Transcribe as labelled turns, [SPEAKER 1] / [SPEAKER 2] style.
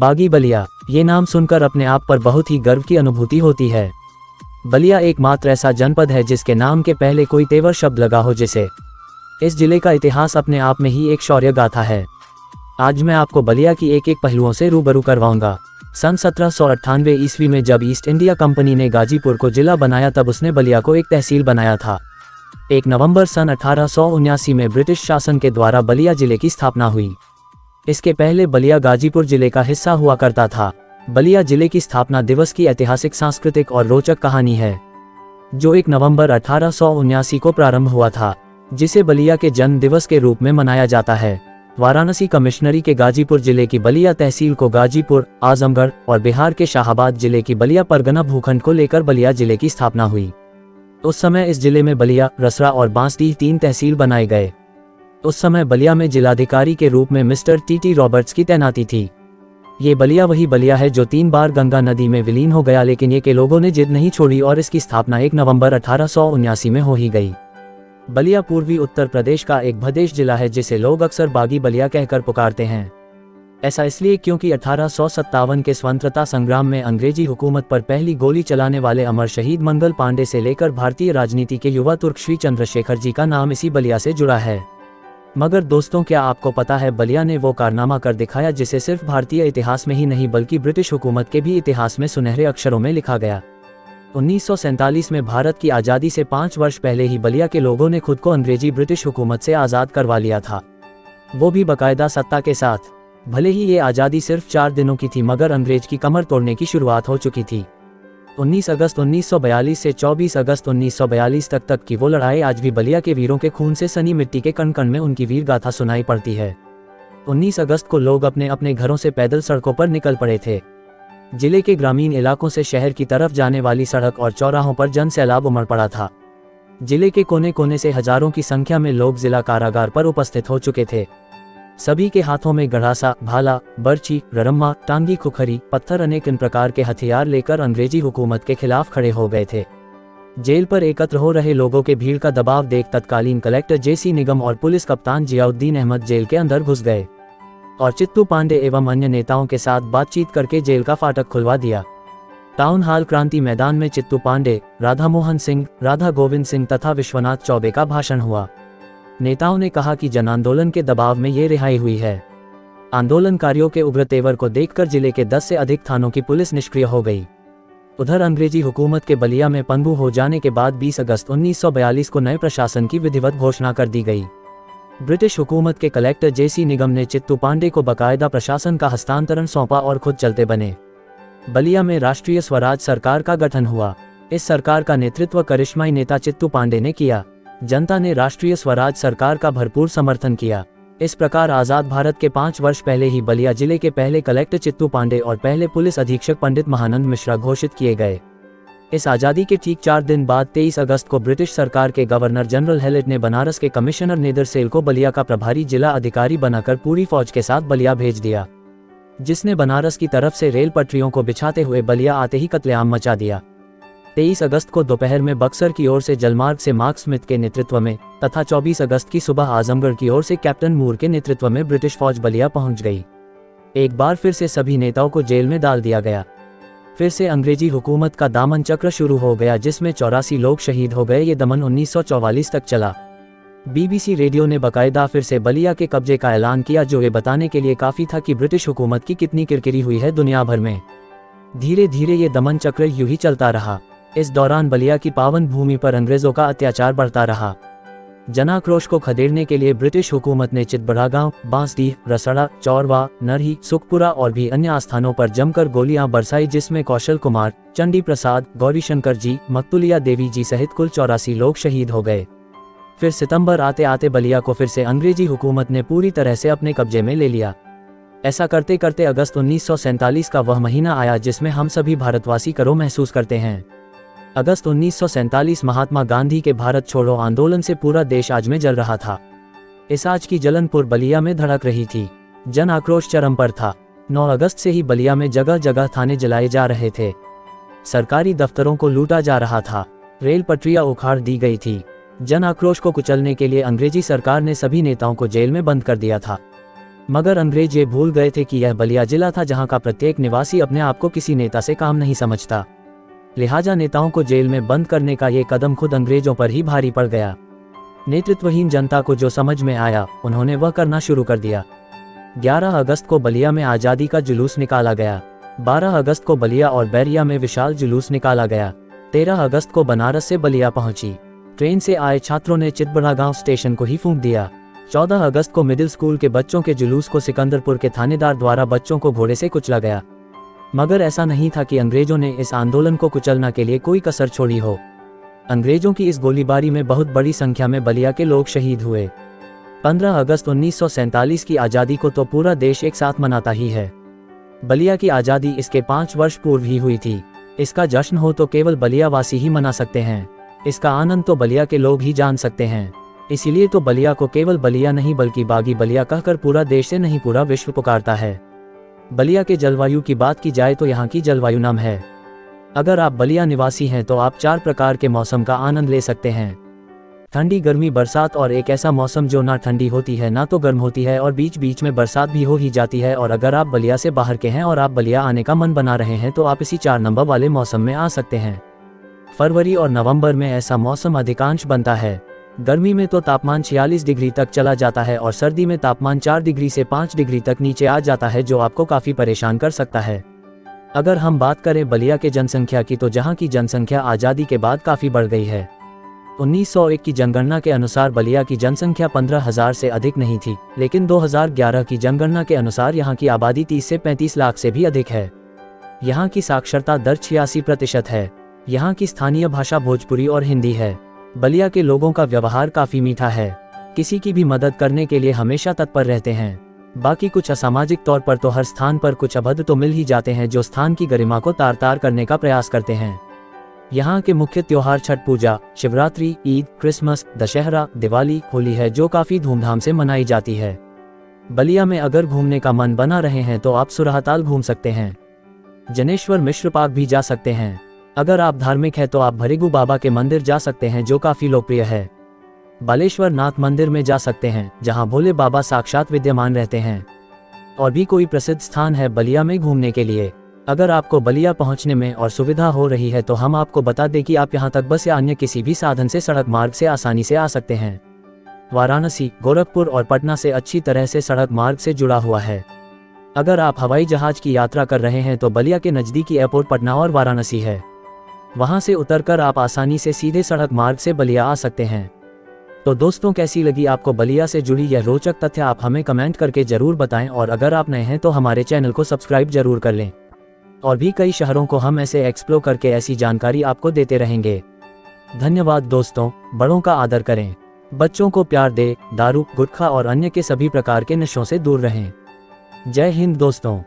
[SPEAKER 1] बागी बलिया, ये नाम सुनकर अपने आप पर बहुत ही गर्व की अनुभूति होती है। बलिया एकमात्र ऐसा जनपद है जिसके नाम के पहले कोई तेवर शब्द लगा हो जिसे। इस जिले का इतिहास अपने आप में ही एक शौर्य गाथा है। आज मैं आपको बलिया की एक एक पहलुओं से रूबरू करवाऊंगा। सन 1798 ईस्वी में जब ईस्ट इंडिया कंपनी ने गाजीपुर को जिला बनाया तब उसने बलिया को एक तहसील बनाया था। 1 नवंबर सन 1879 में ब्रिटिश शासन के द्वारा बलिया जिले की स्थापना हुई। इसके पहले बलिया गाजीपुर जिले का हिस्सा हुआ करता था। बलिया जिले की स्थापना दिवस की ऐतिहासिक, सांस्कृतिक और रोचक कहानी है, जो 1 नवंबर 1879 को प्रारंभ हुआ था, जिसे बलिया के जन्म दिवस के रूप में मनाया जाता है। वाराणसी कमिश्नरी के गाजीपुर जिले की बलिया तहसील को गाजीपुर, आजमगढ़ और बिहार के शाहाबाद जिले की बलिया परगना भूखंड को लेकर बलिया जिले की स्थापना हुई। उस समय इस जिले में बलिया, रसरा और बांसडीह 3 तहसील बनाए गए। उस समय बलिया में जिलाधिकारी के रूप में मिस्टर टी रॉबर्ट्स की तैनाती थी। ये बलिया वही बलिया है जो 3 बार गंगा नदी में विलीन हो गया, लेकिन ये के लोगों ने जिद नहीं छोड़ी और इसकी स्थापना 1 नवंबर 1879 में हो ही गई। बलिया पूर्वी उत्तर प्रदेश का एक भदेश जिला है जिसे लोग अक्सर बागी बलिया कहकर पुकारते हैं। ऐसा इसलिए क्योंकि 1857 के स्वतंत्रता संग्राम में अंग्रेजी हुकूमत पर पहली गोली चलाने वाले अमर शहीद मंगल पांडे से लेकर भारतीय राजनीति के युवा तुर्क श्री चंद्रशेखर जी का नाम इसी बलिया से जुड़ा है। मगर दोस्तों, क्या आपको पता है बलिया ने वो कारनामा कर दिखाया जिसे सिर्फ भारतीय इतिहास में ही नहीं बल्कि ब्रिटिश हुकूमत के भी इतिहास में सुनहरे अक्षरों में लिखा गया। 1947 में भारत की आज़ादी से 5 वर्ष पहले ही बलिया के लोगों ने खुद को अंग्रेजी ब्रिटिश हुकूमत से आज़ाद करवा लिया था, वो भी बाकायदा सत्ता के साथ। भले ही ये आज़ादी सिर्फ 4 दिनों की थी, मगर अंग्रेज की कमर तोड़ने की शुरुआत हो चुकी थी। 19 अगस्त 1942 से 24 अगस्त 1942 तक की वो लड़ाई आज भी बलिया के वीरों के खून से सनी मिट्टी के कण कण में उनकी वीर गाथा सुनाई पड़ती है। 19 अगस्त को लोग अपने अपने घरों से पैदल सड़कों पर निकल पड़े थे। जिले के ग्रामीण इलाकों से शहर की तरफ जाने वाली सड़क और चौराहों पर जन सैलाब उमड़ पड़ा था। जिले के कोने कोने से हजारों की संख्या में लोग जिला कारागार पर उपस्थित हो चुके थे। सभी के हाथों में गड़ासा, भाला, बर्छी, ररम्मा, टांगी, खुखरी, पत्थर, अनेक इन प्रकार के हथियार लेकर अंग्रेजी हुकूमत के खिलाफ खड़े हो गए थे। जेल पर एकत्र हो रहे लोगों के भीड़ का दबाव देख तत्कालीन कलेक्टर JC निगम और पुलिस कप्तान जियाउद्दीन अहमद जेल के अंदर घुस गए और चित्तू पांडे एवं अन्य नेताओं के साथ बातचीत करके जेल का फाटक खुलवा दिया। टाउन हॉल क्रांति मैदान में चित्तू पांडे, राधा मोहन सिंह, राधा गोविंद सिंह तथा विश्वनाथ चौबे का भाषण हुआ। नेताओं ने कहा कि जन आंदोलन के दबाव में ये रिहाई हुई है। आंदोलनकारियों के उग्र तेवर को देखकर जिले के 10 से अधिक थानों की पुलिस निष्क्रिय हो गई। उधर अंग्रेजी हुकूमत के बलिया में पनगू हो जाने के बाद 20 अगस्त 1942 को नए प्रशासन की विधिवत घोषणा कर दी गई। ब्रिटिश हुकूमत के कलेक्टर JC निगम ने चित्तू पांडे को बाकायदा प्रशासन का हस्तांतरण सौंपा और खुद चलते बने। बलिया में राष्ट्रीय स्वराज सरकार का गठन हुआ। इस सरकार का नेतृत्व करिश्माई नेता चित्तू पांडे ने किया। जनता ने राष्ट्रीय स्वराज सरकार का भरपूर समर्थन किया। इस प्रकार आज़ाद भारत के 5 वर्ष पहले ही बलिया जिले के पहले कलेक्टर चित्तू पांडे और पहले पुलिस अधीक्षक पंडित महानंद मिश्रा घोषित किए गए। इस आज़ादी के ठीक 4 दिन बाद 23 अगस्त को ब्रिटिश सरकार के गवर्नर जनरल हेलेट ने बनारस के कमिश्नर नेदरसेल को बलिया का प्रभारी जिला अधिकारी बनाकर पूरी फौज के साथ बलिया भेज दिया, जिसने बनारस की तरफ से रेल पटरियों को बिछाते हुए बलिया आते ही कत्लेआम मचा दिया। 23 अगस्त को दोपहर में बक्सर की ओर से जलमार्ग से मार्क स्मिथ के नेतृत्व में तथा 24 अगस्त की सुबह आजमगढ़ की ओर से कैप्टन मूर के नेतृत्व में ब्रिटिश फौज बलिया पहुंच गई। एक बार फिर से सभी नेताओं को जेल में डाल दिया गया। फिर से अंग्रेजी हुकूमत का दामन चक्र शुरू हो गया, जिसमें 84 लोग शहीद हो गए। ये दमन 1944 तक चला। BBC रेडियो ने बाकायदा फिर से बलिया के कब्जे का ऐलान किया, जो ये बताने के लिए काफ़ी था कि ब्रिटिश हुकूमत की कितनी किरकिरी हुई है दुनिया भर में। धीरे धीरे ये दमन चक्र यूं ही चलता रहा। इस दौरान बलिया की पावन भूमि पर अंग्रेजों का अत्याचार बढ़ता रहा। जनाक्रोश को खदेड़ने के लिए ब्रिटिश हुकूमत ने चितबड़ा गांव, बांसडीह, रसड़ा, चौरवा, नरही, सुखपुरा और भी अन्य स्थानों पर जमकर गोलियां बरसाई, जिसमें कौशल कुमार, चंडी प्रसाद, गौरीशंकर जी, मकतुलिया देवी जी सहित कुल 84 लोग शहीद हो गए। फिर सितंबर आते आते बलिया को फिर से अंग्रेजी हुकूमत ने पूरी तरह से अपने कब्जे में ले लिया। ऐसा करते करते अगस्त 1947 का वह महीना आया जिसमें हम सभी भारतवासी करो महसूस करते हैं। अगस्त 1947 महात्मा गांधी के भारत छोड़ो आंदोलन से पूरा देश आज में जल रहा था। इस आज की जलनपुर बलिया में धड़क रही थी। जन आक्रोश चरम पर था। 9 अगस्त से ही बलिया में जगह जगह थाने जलाए जा रहे थे। सरकारी दफ्तरों को लूटा जा रहा था। रेल पटरियां उखाड़ दी गई थी। जन आक्रोश को कुचलने के लिए अंग्रेजी सरकार ने सभी नेताओं को जेल में बंद कर दिया था। मगर अंग्रेज ये भूल गए थे कि यह बलिया जिला था जहां का प्रत्येक निवासी अपने आप को किसी नेता से काम नहीं समझता। लिहाजा नेताओं को जेल में बंद करने का ये कदम खुद अंग्रेजों पर ही भारी पड़ गया। नेतृत्वहीन जनता को जो समझ में आया उन्होंने वह करना शुरू कर दिया। 11 अगस्त को बलिया में आज़ादी का जुलूस निकाला गया। 12 अगस्त को बलिया और बैरिया में विशाल जुलूस निकाला गया। 13 अगस्त को बनारस से बलिया पहुंची ट्रेन से आए छात्रों ने चितबड़ा गांव स्टेशन को ही फूंक दिया। 14 अगस्त को मिडिल स्कूल के बच्चों के जुलूस को सिकंदरपुर के थानेदार द्वारा बच्चों को घोड़े से कुचला गया। मगर ऐसा नहीं था कि अंग्रेजों ने इस आंदोलन को कुचलने के लिए कोई कसर छोड़ी हो। अंग्रेजों की इस गोलीबारी में बहुत बड़ी संख्या में बलिया के लोग शहीद हुए। 15 अगस्त 1947 की आज़ादी को तो पूरा देश एक साथ मनाता ही है। बलिया की आज़ादी इसके 5 वर्ष पूर्व ही हुई थी। इसका जश्न हो तो केवल बलिया वासी ही मना सकते हैं। इसका आनंद तो बलिया के लोग ही जान सकते हैं। इसीलिए तो बलिया को केवल बलिया नहीं बल्कि बागी बलिया कहकर पूरा देश से नहीं पूरा विश्व पुकारता है। बलिया के जलवायु की बात की जाए तो यहाँ की जलवायु नम है। अगर आप बलिया निवासी हैं तो आप 4 प्रकार के मौसम का आनंद ले सकते हैं। ठंडी, गर्मी, बरसात और एक ऐसा मौसम जो ना ठंडी होती है ना तो गर्म होती है और बीच बीच में बरसात भी हो ही जाती है। और अगर आप बलिया से बाहर के हैं और आप बलिया आने का मन बना रहे हैं तो आप इसी 4 नंबर वाले मौसम में आ सकते हैं। फरवरी और नवंबर में ऐसा मौसम अधिकांश बनता है। गर्मी में तो तापमान 46 डिग्री तक चला जाता है और सर्दी में तापमान 4 डिग्री से 5 डिग्री तक नीचे आ जाता है, जो आपको काफ़ी परेशान कर सकता है। अगर हम बात करें बलिया के जनसंख्या की तो जहां की जनसंख्या आज़ादी के बाद काफ़ी बढ़ गई है। 1901 की जनगणना के अनुसार बलिया की जनसंख्या 15,000 से अधिक नहीं थी, लेकिन 2011 की जनगणना के अनुसार यहाँ की आबादी 30 से 35 लाख से भी अधिक है। यहाँ की साक्षरता दर 86% है। यहाँ की स्थानीय भाषा भोजपुरी और हिंदी है। बलिया के लोगों का व्यवहार काफ़ी मीठा है। किसी की भी मदद करने के लिए हमेशा तत्पर रहते हैं। बाकी कुछ असामाजिक तौर पर तो हर स्थान पर कुछ अभद्र तो मिल ही जाते हैं जो स्थान की गरिमा को तार तार करने का प्रयास करते हैं। यहाँ के मुख्य त्योहार छठ पूजा, शिवरात्रि, ईद, क्रिसमस, दशहरा, दिवाली, होली है जो काफ़ी धूमधाम से मनाई जाती है। बलिया में अगर घूमने का मन बना रहे हैं तो आप सुरहताल घूम सकते हैं। जनेश्वर मिश्र पार्क भी जा सकते हैं। अगर आप धार्मिक है तो आप भरेगू बाबा के मंदिर जा सकते हैं जो काफ़ी लोकप्रिय है। बालेश्वर नाथ मंदिर में जा सकते हैं जहां भोले बाबा साक्षात विद्यमान रहते हैं। और भी कोई प्रसिद्ध स्थान है बलिया में घूमने के लिए। अगर आपको बलिया पहुंचने में और सुविधा हो रही है तो हम आपको बता दें कि आप यहां तक बस या अन्य किसी भी साधन से सड़क मार्ग से आसानी से आ सकते हैं। वाराणसी, गोरखपुर और पटना से अच्छी तरह से सड़क मार्ग से जुड़ा हुआ है। अगर आप हवाई जहाज की यात्रा कर रहे हैं तो बलिया के नज़दीकी एयरपोर्ट पटना और वाराणसी है। वहां से उतरकर आप आसानी से सीधे सड़क मार्ग से बलिया आ सकते हैं। तो दोस्तों, कैसी लगी आपको बलिया से जुड़ी यह रोचक तथ्य आप हमें कमेंट करके जरूर बताएं। और अगर आप नए हैं तो हमारे चैनल को सब्सक्राइब जरूर कर लें। और भी कई शहरों को हम ऐसे एक्सप्लोर करके ऐसी जानकारी आपको देते रहेंगे। धन्यवाद दोस्तों। बड़ों का आदर करें, बच्चों को प्यार दें, दारू, गुटखा और अन्य के सभी प्रकार के नशों से दूर रहें। जय हिंद दोस्तों।